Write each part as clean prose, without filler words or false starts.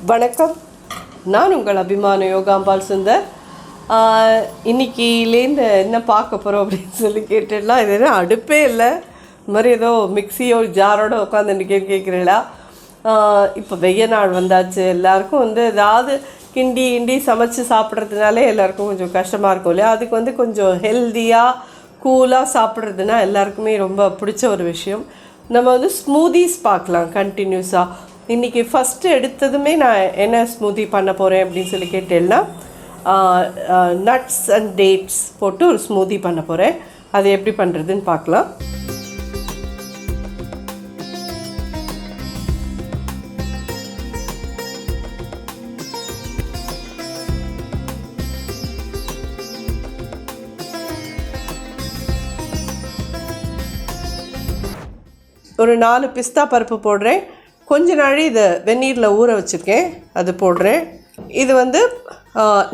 வணக்கம், நான் உங்கள் அபிமான யோகாம்பால் சுந்தர். இன்றைக்கிலேருந்து என்ன பார்க்க போகிறோம் அப்படின்னு சொல்லி கேட்டேன்னா, இது என்ன அடுப்பே இல்லை, இந்த மாதிரி ஏதோ மிக்சியோ ஜாரோட உட்காந்துட்டு கேட்குறீங்களா? இப்போ வெய்ய நாள் வந்தாச்சு, எல்லாருக்கும் ஏதாவது கிண்டி சமைச்சு சாப்பிட்றதுனாலே எல்லாருக்கும் கொஞ்சம் கஷ்டமாக இருக்கும் இல்லையா? அதுக்கு கொஞ்சம் ஹெல்த்தியாக கூலாக சாப்பிட்றதுனா எல்லாருக்குமே ரொம்ப பிடிச்ச ஒரு விஷயம். நம்ம ஸ்மூதீஸ் பார்க்கலாம் கண்டினியூஸாக. இன்றைக்கி ஃபஸ்ட்டு எடுத்ததுமே நான் என்ன ஸ்மூதி பண்ண போகிறேன் அப்படின்னு சொல்லி கேட்டேன்னா, நட்ஸ் அண்ட் டேட்ஸ் போட்டு ஒரு ஸ்மூதி பண்ண போகிறேன். அது எப்படி பண்ணுறதுன்னு பார்க்கலாம். ஒரு 4 பிஸ்தா பருப்பு போடுறேன். கொஞ்ச நாள் இதை வெந்நீரில் ஊற வச்சுருக்கேன், அது போடுறேன். இது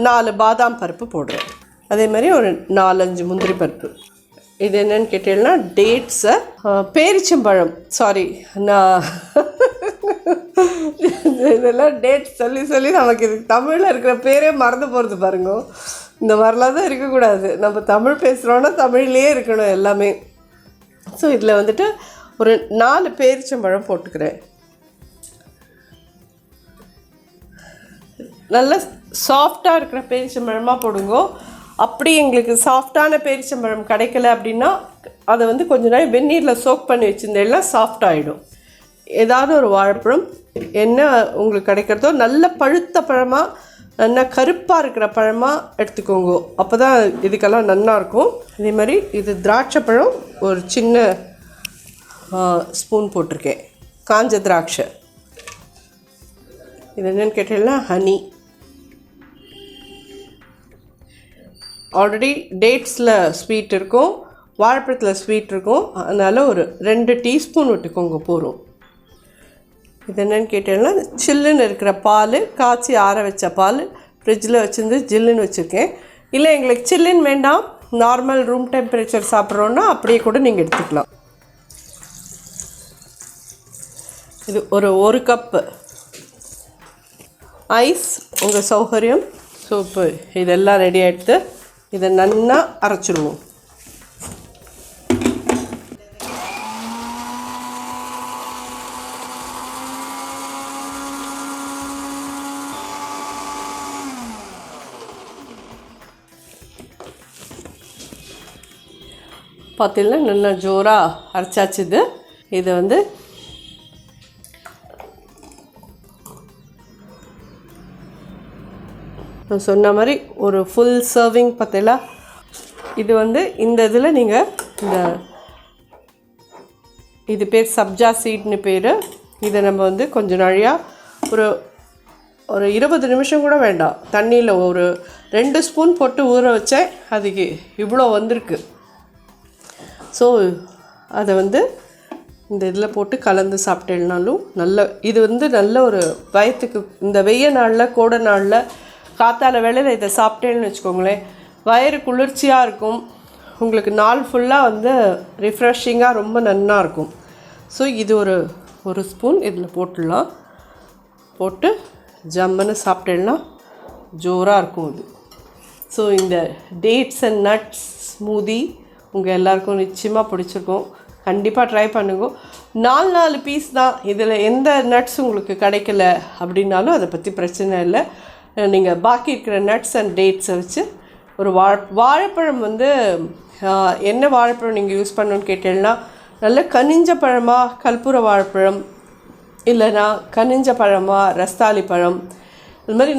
4 பாதாம் பருப்பு போடுறேன். அதே மாதிரி ஒரு 4-5 முந்திரி பருப்பு. இது என்னென்னு கேட்டீங்கன்னா டேட்ஸை, பேரிச்சம்பழம், சாரி நான் இதெல்லாம் டேட்ஸ் சொல்லி நமக்கு இது தமிழில் இருக்கிற பேரே மறந்து போகிறது பாருங்க. இந்த மாதிரிலாம் தான் இருக்கக்கூடாது. நம்ம தமிழ் பேசுகிறோன்னா தமிழ்லேயே இருக்கணும் எல்லாமே. ஸோ இதில் ஒரு 4 பேரிச்சம்பழம் போட்டுக்கிறேன். நல்ல சாஃப்டாக இருக்கிற பேரிச்சம்பழமாக போடுங்க. அப்படி எங்களுக்கு சாஃப்டான பேரிச்சம்பழம் கிடைக்கல அப்படின்னா அதை கொஞ்ச நாள் வெந்நீரில் சோக் பண்ணி வச்சுருந்தேன்னா சாஃப்டாகிடும். ஏதாவது ஒரு வாழைப்பழம் என்ன உங்களுக்கு கிடைக்கிறதோ நல்ல பழுத்த பழமாக, நல்லா கருப்பாக இருக்கிற பழமாக எடுத்துக்கோங்க. அப்போ தான் இதுக்கெல்லாம் நல்லாயிருக்கும். இதே மாதிரி இது திராட்சை பழம் ஒரு சின்ன ஸ்பூன் போட்டிருக்கேன், காஞ்ச திராட்சை. இது என்னென்னு கேட்டீங்கன்னா ஹனி. ஆல்ரெடி டேட்ஸில் ஸ்வீட் இருக்கும், வாழைப்பழத்தில் ஸ்வீட் இருக்கும், அதனால் ஒரு 2 டீஸ்பூன் விட்டுக்கோங்க போதும். இது என்னென்னு கேட்டீங்கன்னா சில்லுன்னு இருக்கிற பால், காய்ச்சி ஆற வச்ச பால் ஃப்ரிட்ஜில் வச்சுருந்து ஜில்லுன்னு வச்சுருக்கேன். இல்லை எங்களுக்கு சில்லுன்னு வேண்டாம், நார்மல் ரூம் டெம்பரேச்சர் சாப்பிட்றோன்னா அப்படியே கூட நீங்கள் எடுத்துக்கலாம். இது ஒரு கப்பு ஐஸ், உங்கள் சௌகரியம். ஸோ இப்போ இதெல்லாம் ரெடி ஆகிடுத்து. இதை நல்லா அரைச்சிடுவோம். பார்த்தீங்கன்னா நல்லா ஜோராக அரைச்சாச்சுது. இதை நான் சொன்ன மாதிரி ஒரு ஃபுல் சர்விங் பார்த்தீங்களா? இது இந்த இதில் நீங்கள் இது பேர் சப்ஜா சீட்னு பேர். இதை நம்ம கொஞ்சம் நாளையாக ஒரு 20 நிமிஷம் கூட வேண்டாம், தண்ணியில் ஒரு 2 ஸ்பூன் போட்டு ஊற வச்சேன். அதுக்கு இவ்வளோ வந்திருக்கு. ஸோ அதை இந்த இதில் போட்டு கலந்து சாப்பிட்டேன்னாலும் இது நல்ல ஒரு வயத்துக்கு இந்த வெய்ய நாளில் கோடை நாளில் காத்தால வேளையில் இதை சாப்பிட்டேன்னு வச்சுக்கோங்களேன், வயிறு குளிர்ச்சியாக இருக்கும். உங்களுக்கு நாள் ஃபுல்லாக ரிஃப்ரெஷிங்காக ரொம்ப நன்னா இருக்கும். ஸோ இது ஒரு ஸ்பூன் இதில் போட்டுடலாம். போட்டு ஜம்முன்னு சாப்பிட்டேன்னா ஜோராக இருக்கும் இது. ஸோ இந்த டேட்ஸ் அண்ட் நட்ஸ் ஸ்மூதி உங்கள் எல்லாருக்கும் நிச்சயமாக பிடிச்சிருக்கும். கண்டிப்பாக ட்ரை பண்ணுங்க. 4 பீஸ் தான். இதில் எந்த நட்ஸ் உங்களுக்கு கிடைக்கல அப்படின்னாலும் அதை பற்றி பிரச்சனை இல்லை. நீங்கள் பாக்கி இருக்கிற நட்ஸ் அண்ட் டேட்ஸை வச்சு ஒரு வாழைப்பழம் என்ன வாழைப்பழம் நீங்கள் யூஸ் பண்ணணுன்னு கேட்டீங்கன்னா, நல்ல கனிஞ்ச பழமாக கற்பூர வாழைப்பழம், இல்லைன்னா கனிஞ்ச பழமாக ரஸ்தாளி பழம், இது மாதிரி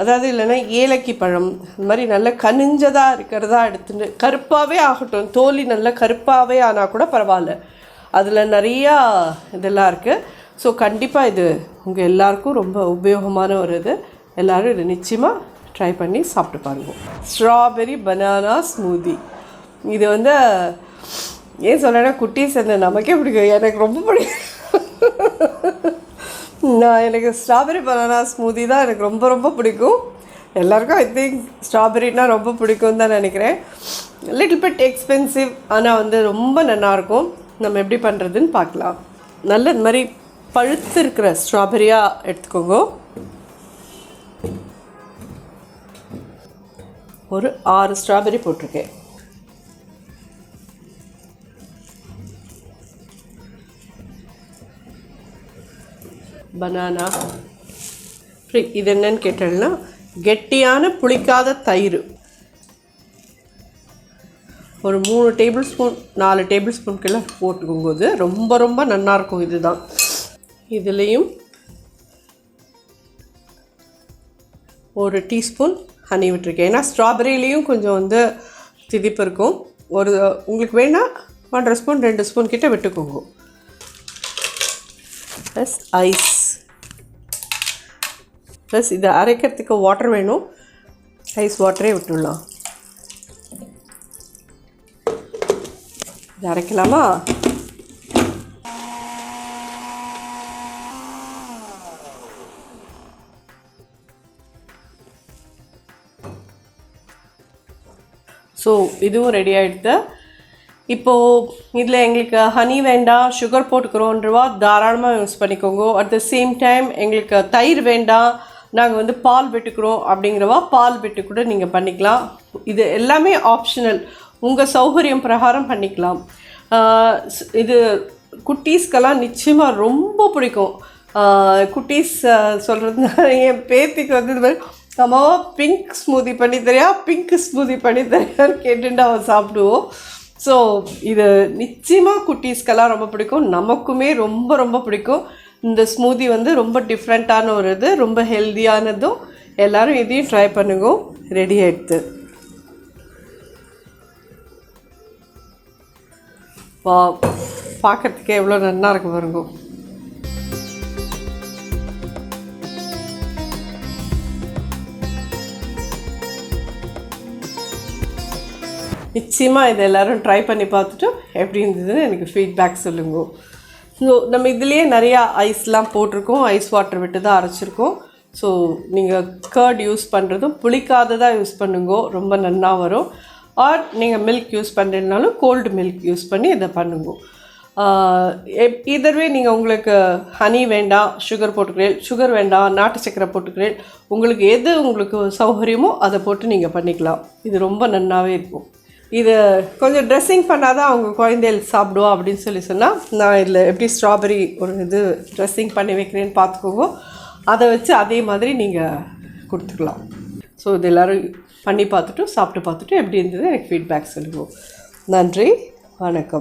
அதாவது இல்லைன்னா ஏலக்கி பழம், இது மாதிரி நல்ல கனிஞ்சதாக இருக்கிறதா எடுத்துட்டு, கருப்பாகவே ஆகட்டும், தோலி நல்ல கருப்பாகவே ஆனால் கூட பரவாயில்ல, அதில் நிறையா இதெல்லாம் இருக்குது. ஸோ கண்டிப்பாக இது உங்கள் எல்லாருக்கும் ரொம்ப உபயோகமான ஒரு இது. எல்லோரும் இதை நிச்சயமாக ட்ரை பண்ணி சாப்பிட்டு பாருங்கள். Strawberry banana smoothie. இது ஏன் சொல்கிறேன்னா குட்டீஸ் நமக்கே பிடிக்கும், எனக்கு ரொம்ப பிடிக்கும். எனக்கு ஸ்ட்ராபெரி பனானா ஸ்மூதி தான் எனக்கு ரொம்ப ரொம்ப பிடிக்கும். எல்லாருக்கும் ஐ திங்க் ஸ்ட்ராபெரினா ரொம்ப பிடிக்கும் தான் நினைக்கிறேன். லிட்டில் பிட் எக்ஸ்பென்சிவ், ஆனால் ரொம்ப நல்லாயிருக்கும். நம்ம எப்படி பண்ணுறதுன்னு பார்க்கலாம். நல்ல இந்த மாதிரி பழுத்து இருக்கிற ஸ்ட்ராபெரியாக எடுத்துக்கோங்க. ஒரு 6 ஸ்ட்ராபெரி போட்டிருக்கேன். Banana free. இது என்னன்னு கேட்டேன்னா கெட்டியான புளிக்காத தயிர் ஒரு 3 டேபிள் ஸ்பூன் 4 டேபிள் ஸ்பூனுக்கெல்லாம் போட்டுக்கும்போது ரொம்ப ரொம்ப நல்லாயிருக்கும். இதுதான். இதுலேயும் ஒரு டீஸ்பூன் ஹனி விட்டுருக்கேன். ஏன்னா ஸ்ட்ராபெரிலேயும் கொஞ்சம் வந்து திதிப்பு இருக்கும். உங்களுக்கு வேணால் 1.5 ஸ்பூன் 2 ஸ்பூன் கிட்ட விட்டுக்கோங்க. Plus ice. ப்ளஸ் இதை அரைக்கிறதுக்கு வாட்டர் வேணும். ஐஸ் வாட்டரே விட்டுடலாம். இதை அரைக்கலாமா? ஸோ இதுவும் ரெடி ஆகிடுது. இப்போது இதில் எங்களுக்கு ஹனி வேண்டாம், சுகர் போட்டுக்கிறோன்றவா தாராளமாக யூஸ் பண்ணிக்கோங்க. அட் த சேம் டைம் எங்களுக்கு தயிர் வேண்டாம், நாங்கள் வந்து பால் விட்டுக்கிறோம் அப்படிங்கிறவா பால் விட்டு கூட நீங்கள் பண்ணிக்கலாம். இது எல்லாமே ஆப்ஷனல், உங்கள் சௌகரியம் பிரகாரம் பண்ணிக்கலாம். இது குட்டீஸ்க்கெல்லாம் நிச்சயமாக ரொம்ப பிடிக்கும். குட்டீஸ் சொல்கிறதுனால என் பேத்திக்கு வந்து இது மாதிரி அம்மாவா பிங்க் ஸ்மூதி பண்ணி தரியா, பிங்க் ஸ்மூதி பண்ணி தரியான்னு கேட்டுட்டு அவன் சாப்பிடுவோம். ஸோ இது நிச்சயமாக குட்டீஸ்க்கெல்லாம் ரொம்ப பிடிக்கும், நமக்குமே ரொம்ப ரொம்ப பிடிக்கும். இந்த ஸ்மூதி வந்து ரொம்ப டிஃப்ரெண்ட்டான ஒரு இது, ரொம்ப ஹெல்த்தியானதும். எல்லோரும் இதையும் ட்ரை பண்ணுங்க. ரெடி ஆகிடுது. வா, பார்க்கறதுக்கே எவ்வளோ நல்லா இருக்கு பாருங்க. நிச்சயமாக இதை எல்லோரும் ட்ரை பண்ணி பார்த்துட்டு எப்படி இருந்ததுன்னு எனக்கு ஃபீட்பேக் சொல்லுங்க. ஸோ நம்ம இதுலேயே நிறையா ஐஸ்லாம் போட்டிருக்கோம், ஐஸ் வாட்டர் விட்டு தான் அரைச்சிருக்கோம். ஸோ நீங்கள் கர்ட் யூஸ் பண்ணுறதும் புளிக்காததாக யூஸ் பண்ணுங்க, ரொம்ப நல்லா வரும். ஆர் நீங்கள் மில்க் யூஸ் பண்ணுறதுனாலும் கோல்டு மில்க் யூஸ் பண்ணி இதை பண்ணுங்க. இதர்வே நீங்கள் உங்களுக்கு ஹனி வேண்டாம், சுகர் போட்டுக்கிறேன், சுகர் வேண்டாம், நாட்டு சக்கரை போட்டுக்கிறேன், உங்களுக்கு எது உங்களுக்கு சௌகரியமோ அதை போட்டு நீங்கள் பண்ணிக்கலாம். இது ரொம்ப நல்லாவே இருக்கும். இது கொஞ்சம் ட்ரெஸ்ஸிங் பண்ணால் தான் அவங்க குழந்தைகள் சாப்பிடுவோம் அப்படின்னு சொன்னால் நான் இதில் எப்படி ஸ்ட்ராபெரி ஒரு இது ட்ரெஸ்ஸிங் பண்ணி வைக்கிறேன்னு பார்த்துக்கோங்க. அதை வச்சு அதே மாதிரி நீங்கள் கொடுத்துக்கலாம். ஸோ இது எல்லோரும் பண்ணி பார்த்துட்டு சாப்பிட்டு பார்த்துட்டு எப்படி இருந்தது எனக்கு ஃபீட்பேக் சொல்லுவோம். நன்றி, வணக்கம்.